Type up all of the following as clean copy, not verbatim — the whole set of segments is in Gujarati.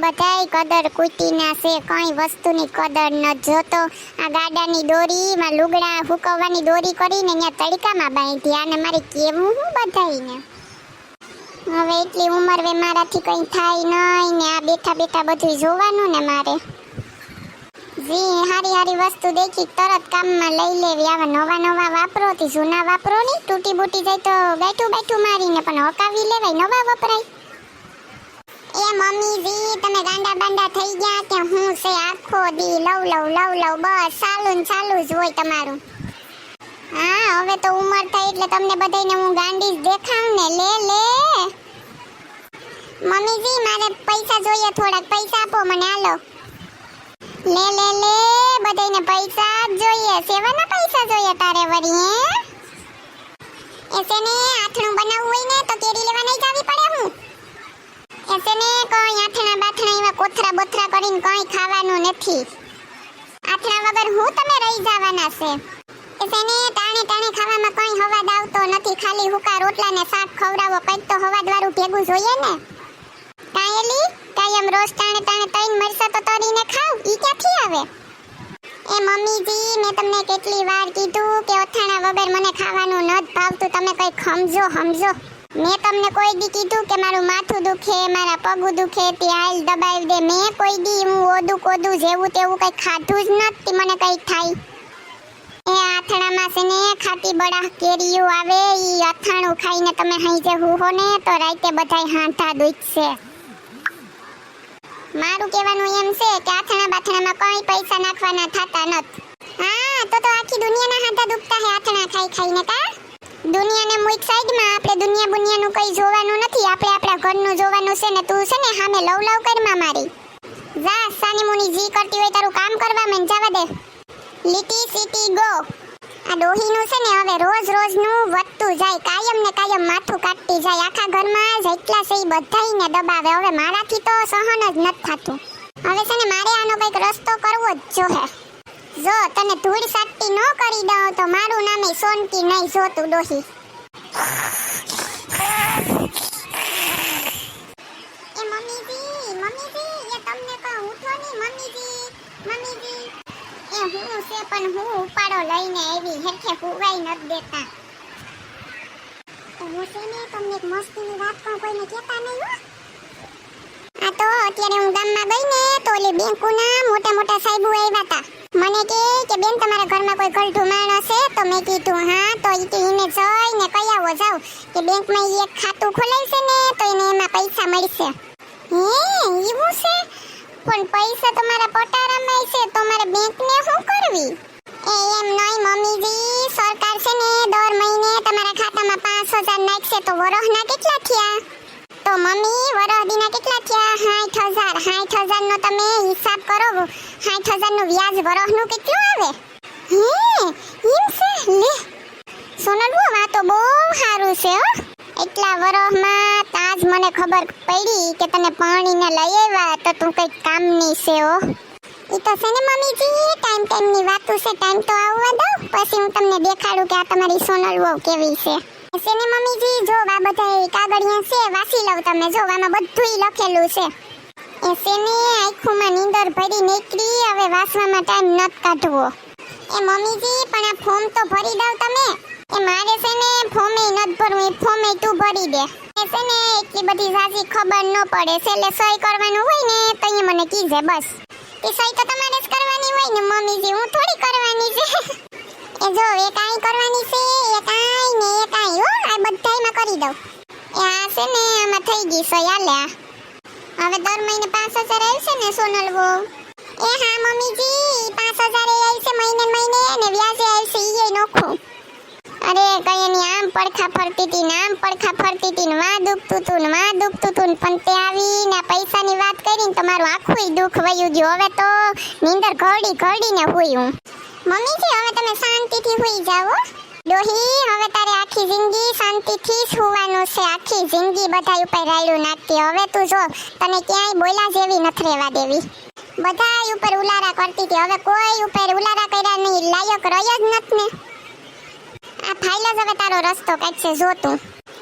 બધાય કદર કૂટીના છે, કઈ વસ્તુની કદર ન જોતો. આ ગાડાની દોરીમાં લુગડા હુકવવાની દોરી કરીને ત્યાં તડકામાં બાંધી અને મારે કેવું હું બધાયને. હવે એટલી ઉંમર વે મારાથી કઈ થાય નહીં ને આ બેઠા બેઠા બધું જોવાનું ને મારે. જી હારી હારી વસ્તુ દેખી તરત કામમાં લઈ લેવી. આવા નવા નવા વાપરો થી જૂના વાપરો નહીં. તૂટી બૂટી જાય તો ગાઠું બાઠું મારીને પણ હકાવી લેવાય, નવા વપરાય. એ મમ્મી જી તમે ગાંડા બાંડા થઈ ગયા કે હું છે આખો દી લવ બસ ચાલુ જ હોય તમારું. હા હવે તો ઉંમર થઈ એટલે તમને બધાને હું ગાંડી જ દેખાવ ને. લે મમ્મી જી મારે પૈસા જોઈએ, થોડાક પૈસા આપો મને, હાલો. લે બધાને પૈસા જ જોઈએ. સેવાના પૈસા જોઈએ તારે વળી? હે એસેને આથણું બનાવવું હોય ને તો કેરી લેવા નહીં જાવી પડે. હું એસેને કોઈ આથણા બાથણા એવા કોથરા બોથરા કરીને કોઈ ખાવાનું નથી. આથણા વગર હું તમે રહી જવાના છે. એસેને તાણે ખાવામાં કોઈ હવાદ આવતો નથી. ખાલી હુકા રોટલા ને શાક ખવડાવો, કંઈક તો હવાદ વાળું ભેગું જોઈએ ને. કાયલી કાયમ રોજ તાણે તૈન મરસા તો તરીને ખાવ, ઈ ક્યાંથી આવે? એ મમ્મીજી મેં તમને કેટલી વાર કીધું કે અથાણા વગર મને ખાવાનું ન ભાવતું. તમે કંઈક સમજો. મેં તમને કોઈ દી કીધું કે મારું માથું દુખે, મારા પગ દુખે તે હાલ દબાવી દે? મેં કોઈ દી હું ઓદું કોદું જેવું તેવું કંઈ ખાધું જ નથી. મને કંઈક થાય એ અથાણામાં છે ને ખાટી બડા કેરીઓ આવે, ઈ અથાણું ખાઈને તમે હાંજે હુહો ને તો રાતે બધાય હાંઠા દુખશે. મારું કહેવાનું એમ છે કે આથણા બાથણામાં કોઈ પૈસા નાખવાના થતા નથી. હા તો આખી દુનિયાના હાથા દુખતા હે આથણા ખાઈને. કા દુનિયાને મુઈક સાઈડમાં, આપણે દુનિયા બુનિયાનું કઈ જોવાનું નથી. આપણે આપણા ઘરનું જોવાનું છે ને. તું છે ને સામે લવ કરમાં મારી જા. સાની મુની જી કરતી હોય તારું કામ કરવા મેં જવા દે. લીટી સીટી ગો. આ ડોહીનું છે ને હવે રોજનું વધતું જાય. કાયમ ને કાયમ માથું કાટતી જાય. આખા ઘરમાં જેટલા છે એ બધાયને દબાવે. હવે મારાથી તો સહન જ નથી થતું. હવે છે ને મારે આનો કંઈક રસ્તો કરવો જ જોહે. જો તને ધૂળ સાટતી ન કરી દઉં તો મારું નામે સોનકી નહીં જોતું ડોહી. એ મમ્મીજી એ તમને કહું ઉઠો ની મમ્મીજી. એ હું છે પણ હું ઉપાડો લઈને આવી હેઠે હુવાઈ નથી દેતા. તો હું છે ને તમને એક મસ્તીની વાત પણ કોઈને કહેતા નહીં હો. આ તો અત્યારે હું ગામમાં ગઈ ને તો ઓલી બેંકુના મોટા સાહેબો આવ્યા હતા. મને કે બેન તમારા ઘરમાં કોઈ ગલઢું માણસ છે? તો મેં કીધું હા. તો ઈને જઈને કયાવો જાવ કે બેંકમાં એક ખાતું ખોલાવશે ને તો એને એમાં પૈસા મળશે. હે એવું છે? પણ પૈસા તો મારા પટારામાં છે તો મારે બેંકને શું કરવી? એમ નહીં મમ્મીજી, સરકાર છે ને દર મહિને તમારા ખાતામાં 5000 નાખશે તો વરહના કેટલા થયા? તો મમ્મી વરહદીના કેટલા થયા? 60,000 નો તમે હિસાબ કરો. 60,000 નું વ્યાજ વરહનું કેટલું આવે? હે એમ છે? લે સોનલ આ તો બહુ સારું છે હો. એટલા વરહમાં તાજ મને ખબર પડી કે તને પાણીને લઈ આવ્યા તો તું કઈ કામની છે હો. ઈ તો છે ને મમ્મીજી ટાઈમની વાતો છે. ટાઈમ તો આવવા દો પછી હું તમને દેખાડું કે આ તમારી સોનલ વહુ કેવી છે. ને મમ્મીજી જો આ બધા કાગળિયા છે વાંચી લઉં તમે. જો આમાં બધુંય લખેલું છે. એસેને આંખોમાં નીંદર ભરી નીકળી. હવે વાંચવામાં ટાઈમ નત કાઢવો. એ મમ્મીજી પણ આ ફોર્મ તો ભરી દઉં તમે. એ મારે છે ને ફોર્મે નત ભરવું, એ ફોર્મે તું ભરી દે. એ છે ને એટલી બધી ઝાઝી ખબર ન પડે. છેલ્લે સહી કરવાનું હોય ને તો અહીંયા મને કીજે બસ. એ સહી તો તમારે જ કરવાની હોય ને મમ્મીજી, હું થોડી કરવાની છે. એ જો એક આઈ કરવાની છે, એક આઈ ને એક આઈ હો. આ બધાયમાં કરી દઉં. એ આ છે ને આમાં થઈ ગઈ સહી. હાલે હવે દર મહિને 5000 આવશે ને સોનલ વહુ? એ હા મમ્મીજી 5000 આવશે મહિને ને વ્યાજે આવશે ઈ નોખું. અરે કઈ ની આમ પડખા ફરતી હતી ને વાં દુખતું તું પણ તે આવીને પૈસાની વાત કરીને તો મારું આખું દુઃખ વયું ગયું. હવે તો નીંદર ઘડીને હુઈ હું. મમ્મીજી હવે તમે શાંતિથી હુઈ જાઓ ડોહી. હવે તારે આખી જિંદગી શાંતિથી સુવાનું છે. આખી જિંદગી બધા ઉપર રાયડું નાખતી. હવે તું જો તને ક્યાંય બોલા જેવી નથી રહેવા દેવી. બધા ઉપર ઉલારા કરતી હતી. હવે કોઈ ઉપર ઉલારા કર્યા નહીં. લાયક રહ્યો જ નથી ને. આ ફાઇલ જ હવે તારો રસ્તો કાઢશે જો તું.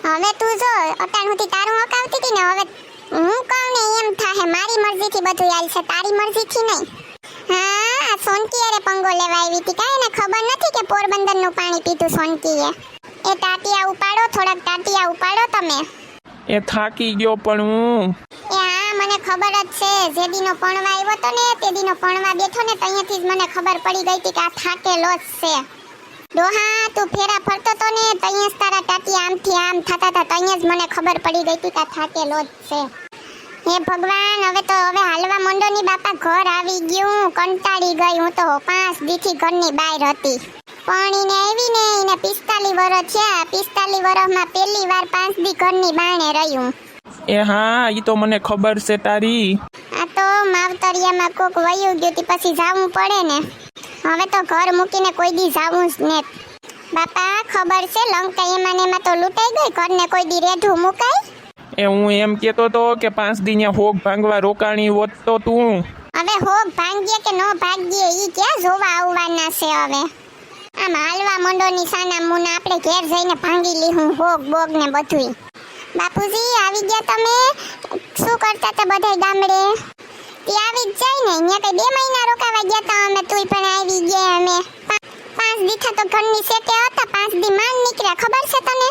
હવે તું જો અટાણ સુધી તારું હકાવતી હતી ને હવે હું કહું ને એમ થાહે, મારી મરજીથી બધું હાલશે, તારી મરજીથી નહીં. હા, સોનકી અરે પંગો લેવા આવી હતી, કાંઈ ને ખબર નથી કે પોરબંદરનું પાણી પીધું સોનકીએ. એ ટાટિયા ઉપાડો, થોડાક ટાટિયા ઉપાડો તમે. એ થાકી ગયો પણ હું. એ હા, મને ખબર જ છે, જે દીનો પણવા આવ્યો તો ને તે દીનો પણવા બેઠો ને ત્યાંથી જ મને ખબર પડી ગઈ હતી કે આ થાકેલો જ છે. ડોહા, તું ફેરા ફરતો તો ને ત્યાં જ તારા ટાટિયા આમથી આમ થતા હતા, ત્યાં જ મને ખબર પડી ગઈ હતી કે આ થાકેલો જ છે. હે ભગવાન, હવે હાલવા માંડો ની બાપા, ઘર આવી ગયું, કંટાળી ગઈ હું તો. 5 દીથી ઘરની બહાર હતી, પણ એને આવીને એને 45 વર્ષ થયા. 45 વર્ષમાં પહેલી વાર 5 દી ઘરની બાણે રહ્યું. એ હા, ઈ તો મને ખબર છે તારી. આ તો માવતરિયામાં કોક વયું ગયું તી પછી જાવું પડે ને. હવે તો ઘર મૂકીને કોઈ દી જાવું જ ને બાપા. ખબર છે લંકા એમાં તો લૂંટાઈ ગઈ, ઘરને કોઈ દી રેઢું મુકાય. એ હું એમ કેતો તો કે 5 દી ન્યા હોગ ભાંગવા રોકાણી હોત તો તું. હવે હોગ ભાંગીએ કે નો ભાંગીએ ઈ ક્યાં જોવા આવવાના છે. હવે આમ હાલવા મંડોની સાના મુના આપણે ઘેર જઈને ભાંગી લીધું હોગ બોગ ને બધુંય. બાપુજી આવી ગયા તમે? શું કરતા હતા બધાય ગામડે? તે આવી જ જાય ને, અહીંયા કઈ 2 મહિના રોકાવા ગયા તા અમે, તુંય પણ આવી ગયા. અમે 5 દીથા તો ઘરની સેટે હતા, 5 દી માંડ નીકળ્યા, ખબર છે તને?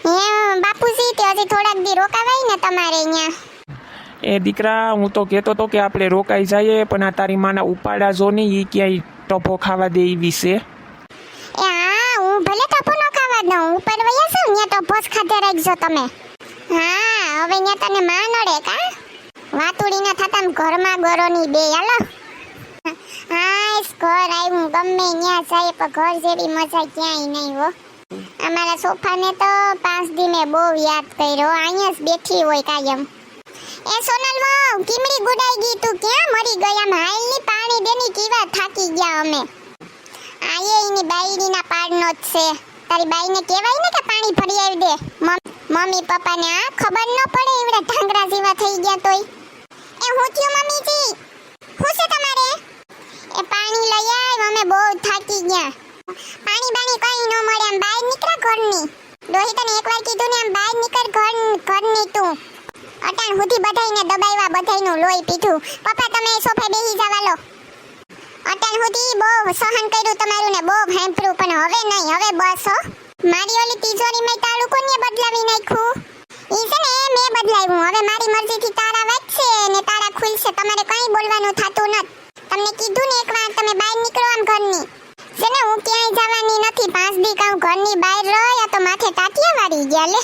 હે બાપુજી, તે હજી થોડાક દી રોકાવાય ને તમારે અહીંયા. એ દીકરા, હું તો કહેતો તો કે આપણે રોકાઈ જઈએ, પણ આ તારી માના ઉપાડા જો ને ઈ ક્યાંય ટપો ખાવા દે એવી છે. એ હા, હું ભલે ટપો ન ખાવા દઉં, ઉપર વયા છો ત્યાં તો ભોસ ખાધે રાખજો તમે. હા, હવે ત્યાં તને માં નડે કા? વાતુડી ના થતા ઘરમાં ગરોની બે. હાલો હા, ઘર આવ્યું, ગમે ત્યાં જાય પણ ઘર જેવી મજા ક્યાંય નહીં હો. અમારા સોફાને તો 5 દી મેં બહુ યાદ કર્યો, અહીંયા જ બેઠી હોય કાયમ. એ સોનલ વહુ, કીમડી ગુડાઈ ગઈ, તું ક્યાં મરી ગઈ? આમ હાલની પાણી દેની કીવા થાકી ગયા અમે. આયે એની બાઈડીના પાડનો જ છે. તારી બાઈને કહેવાય ને કે પાણી ભરી આવી દે. મમ્મી પપ્પાને આ ખબર ન પડે એવડા ઢાંગરા જેવા થઈ ગયા તોય. એ હું થયું મમ્મીજી? શું છે તમારે? એ પાણી લઈ આવ, અમે બહુ થાકી ગયા. પાણી બાણી કઈ ન મળે, આમ બહાર નીકળ ઘરની. ડોહી તને એકવાર કીધું ને, આમ બહાર નીકળ ઘરની તું. અટાણ સુધી બધાઈને દબાવ્યા, બધાયનું લોહી પીધું. પપ્પા તમે સોફે બેહી જવા લો. અટાણ સુધી બહુ સહન કર્યું તમારું ને બહુ સાંભળ્યું, પણ હવે નહીં, હવે બસ હો. મારી ઓલી તિજોરીમાં તાળું કોને બદલાવી નાખ્યું? ઈ છે ને મેં બદલાવ્યું. હવે મારી મરજીથી તાળા વાગશે ને તાળા ખુલશે, તમારે કંઈ બોલવાનું થતું નથી. તમને કીધું ને એકવાર તમે બહાર નીકળો આમ ઘરની. છે ને હું ક્યાંય જવાની નથી, 5 દી કાં ઘરની બહાર રહ્યા તો માથે તાટિયા વાળી ગયા લે.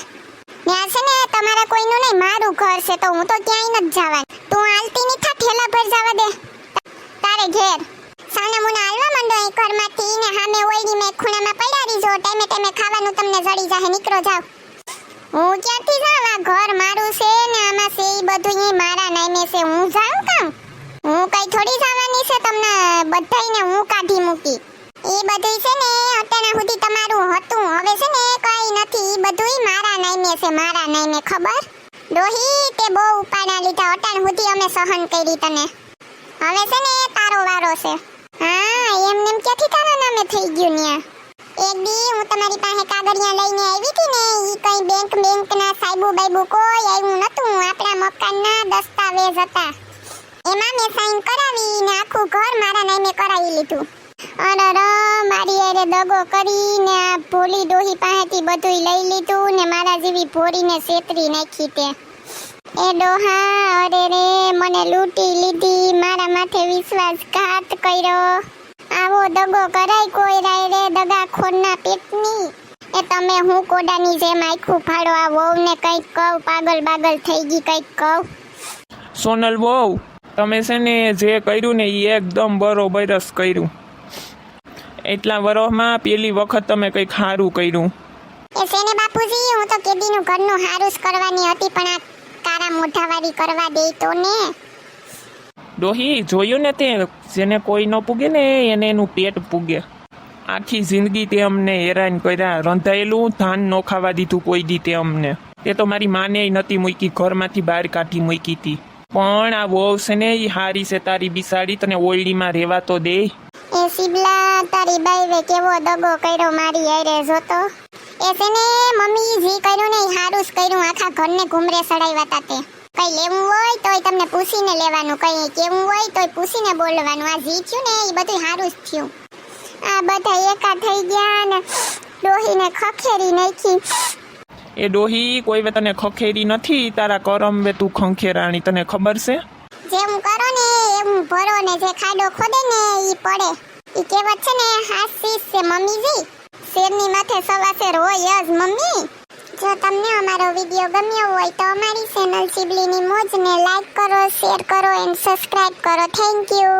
ત્યાં છે ને તમારા કોઈનું નહીં, મારું ઘર છે તો હું તો ક્યાંય નથી જવાની. તું હાલતી નહીં થા, ઠેલા પર જવા દે તારે ઘેર. સાના મુના હાલવા માંડો અહીં ઘરમાંથી ને સામે ઓયડી મેં ખૂણામાં પડ્યા રીજો, ટાઈમે ટાઈમે ખાવાનું તમને જડી જાહે, નીકળો જાવ. હું ક્યાંથી જાવ? આ ઘર મારું છે ને આમાં છે ઈ બધું ઈ મારા નામે છે. હું જાઉં કામ? હું કઈ થોડી જવાની છે તમને બધાયને હું કાઢી મૂકી. ઈ બધું છે ને અત્યાર સુધી તમારું હતું, હવે છે ને કઈ નથી. ઈ બધું મારા નામે છે, મારા નામે. ખબર ડોહી, તે બહુ ઉપાડા લીધા, અત્યાર સુધી અમે સહન કરી તને. હવે છે ને તારો વારો છે. હા, એમને એમ ક્યાંથી તારા નામે થઈ ગયું ન્યા? એક દી હું તમારી પાસે કાગળિયા લઈને આવી હતી ને, ઈ કઈ બેંકના સાહેબુ બાઈબુ કોઈ આવ્યું નતું, આપણા મકાનના દસ્તાવેજ હતા. એમાં મેં સાઈન કરાવી ને આખું ઘર મારા નામે કરાવી લીધું. અરે મારી અરે દગો કરીને આ ભોલી ડોહી પાસેથી બધું લઈ લીધું ને મારા જેવી ભોરીને છેતરી નાખી તે. એ ડોહા, અરે રે મને લૂંટી લીધી, મારા માથે વિશ્વાસઘાત કર્યો. આવો દગો કરાય કોઈ રાય રે દગાખોરના પેટની. એ તમે હું કોડાની જેમ આખું ફાડો આ વહુને કંઈક કહું, પાગલ બાગલ થઈ ગઈ કંઈક કહું. સોનલ વહુ, તમે છે ને જે કર્યું ને એ એકદમ બરોબર જ કર્યું. એટલા વર્ષમાં પહેલી વખત તમે કંઈક સારું કર્યું. એ છે ને બાપુજી, હું તો કેદીનું ઘરનું હારું જ કરવાની હતી, પણ આ કારા મોઢાવાળી કરવા દે તો ને. ડોહી, જોયું ને તે, જેને કોઈ ન પૂગે ને એને એનું પેટ પૂગે. આખી જિંદગી તે અમને હેરાન કર્યા, રંધાયેલું ધાન ન ખાવા દીધું કોઈ દી તે અમને. તે તો મારી માને નથી મૂકી, ઘરમાંથી બહાર કાઢી મૂકી હતી. પણ આ વહુ છે ને એ હારી છે તારી બિસાડી, તને ઓયડીમાં રહેવા તો દે. એ શિબલા, તારી બાઈવે કેવો દગો કર્યો મારી હારે જોતો. એ છે ને મમ્મી જી કર્યું ને ઈ હારું જ કર્યું, આખા ઘરને ઘુમરે સડાવ્યા તા તે. કઈ લેવું હોય તોય તમને પૂછીને લેવાનું, કઈ કેવું હોય તોય પૂછીને બોલવાનું. આ જી થયું ને ઈ બધું હારું જ થયું. આ બધા એકા થઈ ગયા ને ડોહીને ખખેરી નાખી. એ ડોહી કોઈ વે તને ખખેરી નથી, તારા કરમ વે તું ખંખેરાણી, તને ખબર છે? જેમ કરો ને એવું ભરો ને જે ખાડો ખોદે ને ઈ પડે. ઈ કહેવત છે ને હાસી છે મમ્મીજી, શેરની માથે સવા શેર હોય જ મમ્મી. જો તમને અમારો વિડિયો ગમ્યો હોય તો અમારી ચેનલ સિબલીની મોજને લાઈક કરો, શેર કરો એન્ડ સબસ્ક્રાઇબ કરો. Thank you.